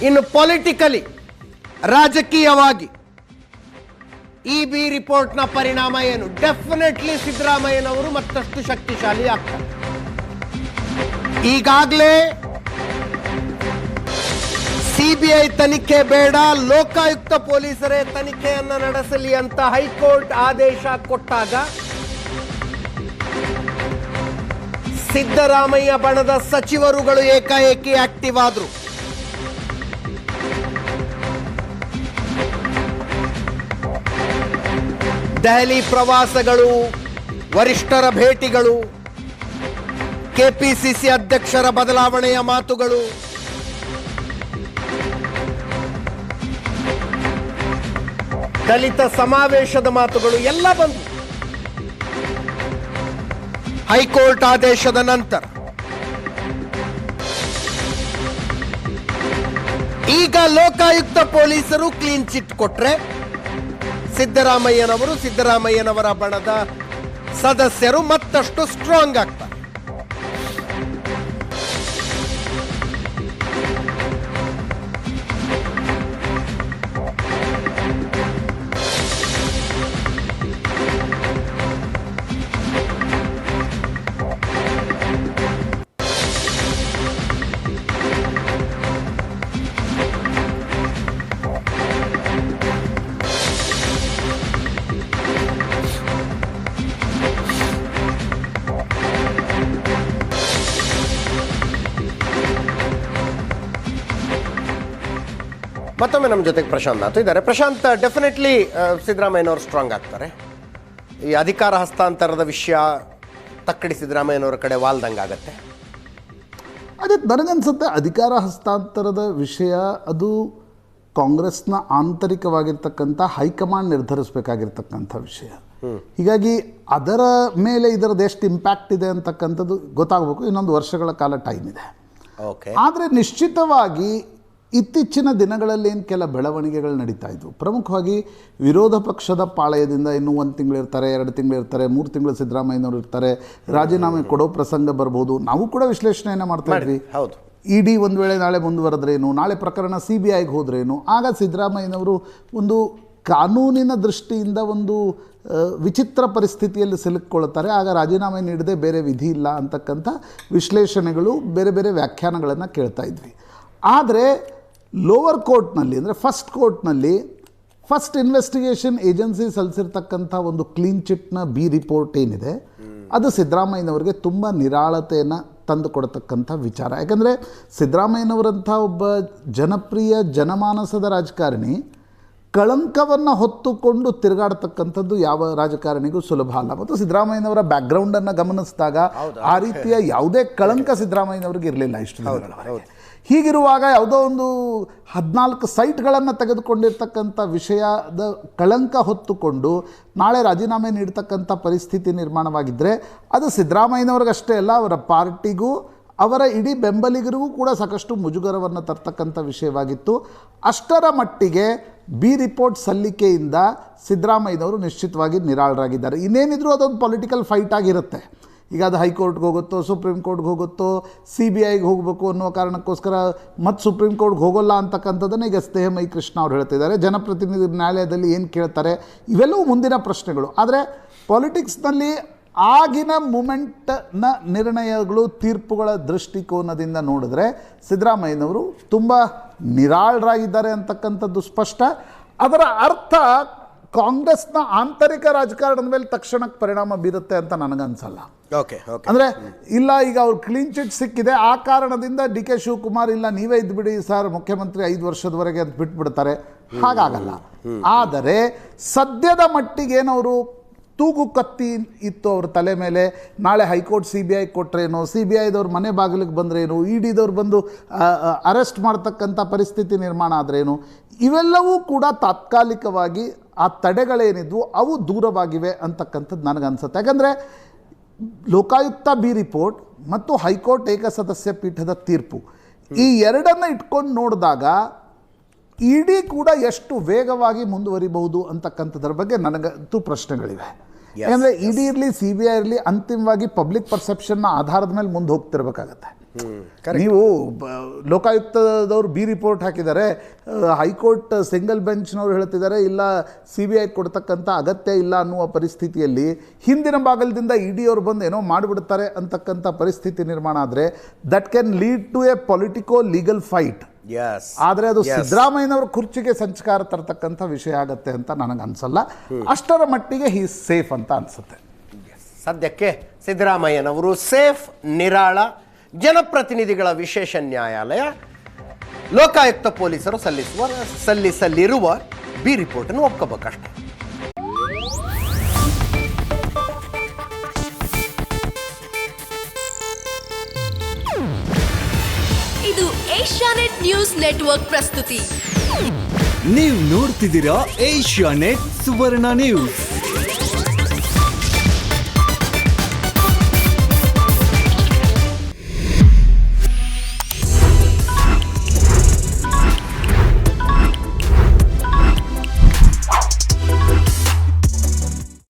ಇನ್ನು ಪೊಲಿಟಿಕಲಿ ರಾಜಕೀಯವಾಗಿ ಈ ಬಿ ರಿಪೋರ್ಟ್ನ ಪರಿಣಾಮ ಏನು? ಡೆಫಿನೆಟ್ಲಿ ಸಿದ್ದರಾಮಯ್ಯನವರು ಮತ್ತಷ್ಟು ಶಕ್ತಿಶಾಲಿ ಆಗ್ತಾರೆ. ಈಗಾಗಲೇ ಸಿಬಿಐ ತನಿಖೆ ಬೇಡ, ಲೋಕಾಯುಕ್ತ ಪೊಲೀಸರೇ ತನಿಖೆಯನ್ನು ನಡೆಸಲಿ ಅಂತ ಹೈಕೋರ್ಟ್ ಆದೇಶ ಕೊಟ್ಟಾಗ ಸಿದ್ದರಾಮಯ್ಯ ಬಣದ ಸಚಿವರುಗಳು ಏಕಾಏಕಿ ಆಕ್ಟಿವ್ ಆದ್ರು. ದೆಹಲಿ ಪ್ರವಾಸಗಳು, ವರಿಷ್ಠರ ಭೇಟಿಗಳು, ಕೆಪಿಸಿಸಿ ಅಧ್ಯಕ್ಷರ ಬದಲಾವಣೆಯ ಮಾತುಗಳು, ದಲಿತ ಸಮಾವೇಶದ ಮಾತುಗಳು ಎಲ್ಲ ಬಂದು ಹೈಕೋರ್ಟ್ ಆದೇಶದ ನಂತರ ಈಗ ಲೋಕಾಯುಕ್ತ ಪೊಲೀಸರು ಕ್ಲೀನ್ ಚಿಟ್ ಕೊಟ್ರೆ ಸಿದ್ದರಾಮಯ್ಯನವರ ಬಣದ ಸದಸ್ಯರು ಮತ್ತಷ್ಟು ಸ್ಟ್ರಾಂಗ್ ಆಗ್ತಾರೆ. ಮತ್ತೊಮ್ಮೆ ನಮ್ಮ ಜೊತೆಗೆ ಪ್ರಶಾಂತ್ ಇದ್ದಾರೆ. ಪ್ರಶಾಂತ್, ಡೆಫಿನೆಟ್ಲಿ ಸಿದ್ದರಾಮಯ್ಯನವರು ಸ್ಟ್ರಾಂಗ್ ಆಗ್ತಾರೆ. ಈ ಅಧಿಕಾರ ಹಸ್ತಾಂತರದ ವಿಷಯ ತಕ್ಕಡಿ ಸಿದ್ದರಾಮಯ್ಯನವರ ಕಡೆ ವಾಲ್ದಂಗೆ ಆಗತ್ತೆ. ಅದೇ ನನಗನ್ಸುತ್ತೆ ಅಧಿಕಾರ ಹಸ್ತಾಂತರದ ವಿಷಯ ಅದು ಕಾಂಗ್ರೆಸ್ನ ಆಂತರಿಕವಾಗಿರ್ತಕ್ಕಂಥ ಹೈಕಮಾಂಡ್ ನಿರ್ಧರಿಸಬೇಕಾಗಿರ್ತಕ್ಕಂಥ ವಿಷಯ. ಹೀಗಾಗಿ ಅದರ ಮೇಲೆ ಇದರದ್ದು ಎಷ್ಟು ಇಂಪ್ಯಾಕ್ಟ್ ಇದೆ ಅಂತಕ್ಕಂಥದ್ದು ಗೊತ್ತಾಗಬೇಕು. ಇನ್ನೊಂದು ವರ್ಷಗಳ ಕಾಲ ಟೈಮ್ ಇದೆ. ಆದರೆ ನಿಶ್ಚಿತವಾಗಿ ಇತ್ತೀಚಿನ ದಿನಗಳಲ್ಲಿ ಏನು ಕೆಲ ಬೆಳವಣಿಗೆಗಳು ನಡೀತಾ ಇದ್ವು. ಪ್ರಮುಖವಾಗಿ ವಿರೋಧ ಪಕ್ಷದ ಪಾಳಯದಿಂದ ಇನ್ನೂ 1 ತಿಂಗಳು ಇರ್ತಾರೆ, 2 ತಿಂಗಳು ಇರ್ತಾರೆ, 3 ತಿಂಗಳು ಸಿದ್ದರಾಮಯ್ಯನವರು ಇರ್ತಾರೆ, ರಾಜೀನಾಮೆ ಕೊಡೋ ಪ್ರಸಂಗ ಬರ್ಬೋದು. ನಾವು ಕೂಡ ವಿಶ್ಲೇಷಣೆಯನ್ನು ಮಾಡ್ತಾ ಇದ್ವಿ. ಹೌದು, ಇಡಿ ಒಂದು ವೇಳೆ ನಾಳೆ ಮುಂದುವರೆದ್ರೇನು, ನಾಳೆ ಪ್ರಕರಣ CBIಗೆ ಹೋದ್ರೇನು, ಆಗ ಸಿದ್ದರಾಮಯ್ಯನವರು ಒಂದು ಕಾನೂನಿನ ದೃಷ್ಟಿಯಿಂದ ಒಂದು ವಿಚಿತ್ರ ಪರಿಸ್ಥಿತಿಯಲ್ಲಿ ಸಿಲುಕ್ಕೊಳ್ತಾರೆ. ಆಗ ರಾಜೀನಾಮೆ ನೀಡದೆ ಬೇರೆ ವಿಧಿ ಇಲ್ಲ ಅಂತಕ್ಕಂಥ ವಿಶ್ಲೇಷಣೆಗಳು, ಬೇರೆ ಬೇರೆ ವ್ಯಾಖ್ಯಾನಗಳನ್ನು ಕೇಳ್ತಾ ಇದ್ವಿ. ಆದರೆ ಲೋವರ್ ಕೋರ್ಟ್ನಲ್ಲಿ ಅಂದರೆ ಫಸ್ಟ್ ಕೋರ್ಟ್ನಲ್ಲಿ ಫಸ್ಟ್ ಇನ್ವೆಸ್ಟಿಗೇಷನ್ ಏಜೆನ್ಸಿ ಸಲ್ಲಿಸಿರ್ತಕ್ಕಂಥ ಒಂದು ಕ್ಲೀನ್ ಚಿಟ್ನ ಬಿ ರಿಪೋರ್ಟ್ ಏನಿದೆ ಅದು ಸಿದ್ದರಾಮಯ್ಯನವರಿಗೆ ತುಂಬ ನಿರಾಳತೆಯನ್ನು ತಂದು ಕೊಡತಕ್ಕಂಥ ವಿಚಾರ. ಯಾಕಂದರೆ ಸಿದ್ದರಾಮಯ್ಯನವರಂಥ ಒಬ್ಬ ಜನಪ್ರಿಯ ಜನಮಾನಸದ ರಾಜಕಾರಣಿ ಕಳಂಕವನ್ನು ಹೊತ್ತುಕೊಂಡು ತಿರುಗಾಡ್ತಕ್ಕಂಥದ್ದು ಯಾವ ರಾಜಕಾರಣಿಗೂ ಸುಲಭ ಅಲ್ಲ. ಮತ್ತು ಸಿದ್ದರಾಮಯ್ಯನವರ ಬ್ಯಾಕ್ಗ್ರೌಂಡನ್ನು ಗಮನಿಸಿದಾಗ ಆ ರೀತಿಯ ಯಾವುದೇ ಕಳಂಕ ಸಿದ್ದರಾಮಯ್ಯನವ್ರಿಗೆ ಇರಲಿಲ್ಲ ಇಷ್ಟು ದಿನಗಳವರೆಗೆ. ಹೀಗಿರುವಾಗ ಯಾವುದೋ ಒಂದು 14 ಸೈಟ್ಗಳನ್ನು ತೆಗೆದುಕೊಂಡಿರ್ತಕ್ಕಂಥ ವಿಷಯದ ಕಳಂಕ ಹೊತ್ತುಕೊಂಡು ನಾಳೆ ರಾಜೀನಾಮೆ ನೀಡ್ತಕ್ಕಂಥ ಪರಿಸ್ಥಿತಿ ನಿರ್ಮಾಣವಾಗಿದ್ದರೆ ಅದು ಸಿದ್ದರಾಮಯ್ಯನವ್ರಿಗಷ್ಟೇ ಅಲ್ಲ, ಅವರ ಪಾರ್ಟಿಗೂ ಅವರ ಇಡೀ ಬೆಂಬಲಿಗರಿಗೂ ಕೂಡ ಸಾಕಷ್ಟು ಮುಜುಗರವನ್ನು ತರ್ತಕ್ಕಂಥ ವಿಷಯವಾಗಿತ್ತು. ಅಷ್ಟರ ಮಟ್ಟಿಗೆ ಬಿ ರಿಪೋರ್ಟ್ ಸಲ್ಲಿಕೆಯಿಂದ ಸಿದ್ದರಾಮಯ್ಯನವರು ನಿಶ್ಚಿತವಾಗಿ ನಿರಾಳರಾಗಿದ್ದಾರೆ. ಇನ್ನೇನಿದ್ರು ಅದೊಂದು ಪೊಲಿಟಿಕಲ್ ಫೈಟ್ ಆಗಿರುತ್ತೆ. ಈಗ ಅದು ಹೈಕೋರ್ಟ್ಗೆ ಹೋಗುತ್ತೋ, ಸುಪ್ರೀಂ ಕೋರ್ಟ್ಗೆ ಹೋಗುತ್ತೋ, CBIಗೆ ಹೋಗಬೇಕು ಅನ್ನೋ ಕಾರಣಕ್ಕೋಸ್ಕರ ಮತ್ತು ಸುಪ್ರೀಂ ಕೋರ್ಟ್ಗೆ ಹೋಗೋಲ್ಲ ಅಂತಕ್ಕಂಥದ್ದನ್ನು ಈಗ ಸ್ನೇಹಮಯಿ ಕೃಷ್ಣ ಅವ್ರು ಹೇಳ್ತಿದ್ದಾರೆ. ಜನಪ್ರತಿನಿಧಿ ನ್ಯಾಯಾಲಯದಲ್ಲಿ ಏನು ಕೇಳ್ತಾರೆ ಇವೆಲ್ಲವೂ ಮುಂದಿನ ಪ್ರಶ್ನೆಗಳು. ಆದರೆ ಪಾಲಿಟಿಕ್ಸ್ನಲ್ಲಿ ಆಗಿನ ಮೂಮೆಂಟ್ನ ನಿರ್ಣಯಗಳು, ತೀರ್ಪುಗಳ ದೃಷ್ಟಿಕೋನದಿಂದ ನೋಡಿದ್ರೆ ಸಿದ್ದರಾಮಯ್ಯನವರು ತುಂಬ ನಿರಾಳರಾಗಿದ್ದಾರೆ ಅಂತಕ್ಕಂಥದ್ದು ಸ್ಪಷ್ಟ. ಅದರ ಅರ್ಥ ಕಾಂಗ್ರೆಸ್ನ ಆಂತರಿಕ ರಾಜಕಾರಣದ ಮೇಲೆ ತಕ್ಷಣಕ್ಕೆ ಪರಿಣಾಮ ಬೀರುತ್ತೆ ಅಂತ ನನಗನ್ಸಲ್ಲ. ಅಂದರೆ ಇಲ್ಲ, ಈಗ ಅವ್ರು ಕ್ಲೀನ್ ಚಿಟ್ ಸಿಕ್ಕಿದೆ, ಆ ಕಾರಣದಿಂದ DK ಶಿವಕುಮಾರ್ ಇಲ್ಲ ನೀವೇ ಇದ್ಬಿಡಿ ಸರ್ ಮುಖ್ಯಮಂತ್ರಿ 5 ವರ್ಷದವರೆಗೆ ಅಂತ ಬಿಟ್ಬಿಡ್ತಾರೆ, ಹಾಗಾಗಲ್ಲ. ಆದರೆ ಸದ್ಯದ ಮಟ್ಟಿಗೇನವರು ತೂಗು ಕತ್ತಿ ಇತ್ತು ಅವ್ರ ತಲೆ ಮೇಲೆ, ನಾಳೆ ಹೈಕೋರ್ಟ್ CBI ಕೊಟ್ರೇನು, CBIದವ್ರು ಮನೆ ಬಾಗಿಲಿಗೆ ಬಂದ್ರೇನು, EDದವ್ರು ಬಂದು ಅರೆಸ್ಟ್ ಮಾಡ್ತಕ್ಕಂಥ ಪರಿಸ್ಥಿತಿ ನಿರ್ಮಾಣ ಆದ್ರೇನು, ಇವೆಲ್ಲವೂ ಕೂಡ ತಾತ್ಕಾಲಿಕವಾಗಿ ಆ ತಡೆಗಳೇನಿದ್ವು ಅವು ದೂರವಾಗಿವೆ ಅಂತಕ್ಕಂಥದ್ದು ನನಗನ್ಸುತ್ತೆ. ಯಾಕಂದರೆ ಲೋಕಾಯುಕ್ತ ಬಿ ರಿಪೋರ್ಟ್ ಮತ್ತು ಹೈಕೋರ್ಟ್ ಏಕಸದಸ್ಯ ಪೀಠದ ತೀರ್ಪು ಈ ಎರಡನ್ನು ಇಟ್ಕೊಂಡು ನೋಡಿದಾಗ ಇಡಿ ಕೂಡ ಎಷ್ಟು ವೇಗವಾಗಿ ಮುಂದುವರಿಬಹುದು ಅಂತಕ್ಕಂಥದ್ರ ಬಗ್ಗೆ ನನಗಂತೂ ಪ್ರಶ್ನೆಗಳಿವೆ. ಯಾಕಂದರೆ ಇಡಿ ಇರಲಿ CBI ಇರಲಿ ಅಂತಿಮವಾಗಿ ಪಬ್ಲಿಕ್ ಪರ್ಸೆಪ್ಷನ್ನ ಆಧಾರದ ಮೇಲೆ ಮುಂದೆ ಹೋಗ್ತಿರ್ಬೇಕಾಗತ್ತೆ. ನೀವು ಲೋಕಾಯುಕ್ತದವ್ರು ಬಿ ರಿಪೋರ್ಟ್ ಹಾಕಿದ್ದಾರೆ, ಹೈಕೋರ್ಟ್ ಸಿಂಗಲ್ ಬೆಂಚ್ನವ್ರು ಹೇಳ್ತಿದ್ದಾರೆ ಇಲ್ಲ CBI ಕೊಡ್ತಕ್ಕಂಥ ಅಗತ್ಯ ಇಲ್ಲ ಅನ್ನುವ ಪರಿಸ್ಥಿತಿಯಲ್ಲಿ ಹಿಂದಿನ ಭಾಗದಿಂದ ED ಅವ್ರು ಬಂದು ಏನೋ ಮಾಡಿಬಿಡ್ತಾರೆ ಅಂತಕ್ಕಂಥ ಪರಿಸ್ಥಿತಿ ನಿರ್ಮಾಣ ಆದರೆ that can lead to a politico legal fight. ಆದರೆ ಅದು ಸಿದ್ದರಾಮಯ್ಯನವರ ಕುರ್ಚಿಗೆ ಸಂಚಕಾರ ತರತಕ್ಕಂಥ ವಿಷಯ ಆಗತ್ತೆ ಅಂತ ನನಗನ್ಸಲ್ಲ. ಅಷ್ಟರ ಮಟ್ಟಿಗೆ ಹೀ ಸೇಫ್ ಅಂತ ಅನ್ಸುತ್ತೆ. ಸದ್ಯಕ್ಕೆ ಸಿದ್ದರಾಮಯ್ಯನವರು ಸೇಫ್, ನಿರಾಳ. ಜನಪ್ರತಿನಿಧಿಗಳ ವಿಶೇಷ ನ್ಯಾಯಾಲಯ ಲೋಕಾಯುಕ್ತ ಪೊಲೀಸರು ಸಲ್ಲಿಸಲಿರುವ ಬಿ ರಿಪೋರ್ಟನ್ನು ಒಪ್ಕೋಬೇಕಷ್ಟೆ. ಇದು ಏಷ್ಯಾನೆಟ್ ನ್ಯೂಸ್ ನೆಟ್ವರ್ಕ್ ಪ್ರಸ್ತುತಿ. ನೀವು ನೋಡ್ತಿದ್ದೀರಾ ಏಷ್ಯಾನೆಟ್ ಸುವರ್ಣ ನ್ಯೂಸ್.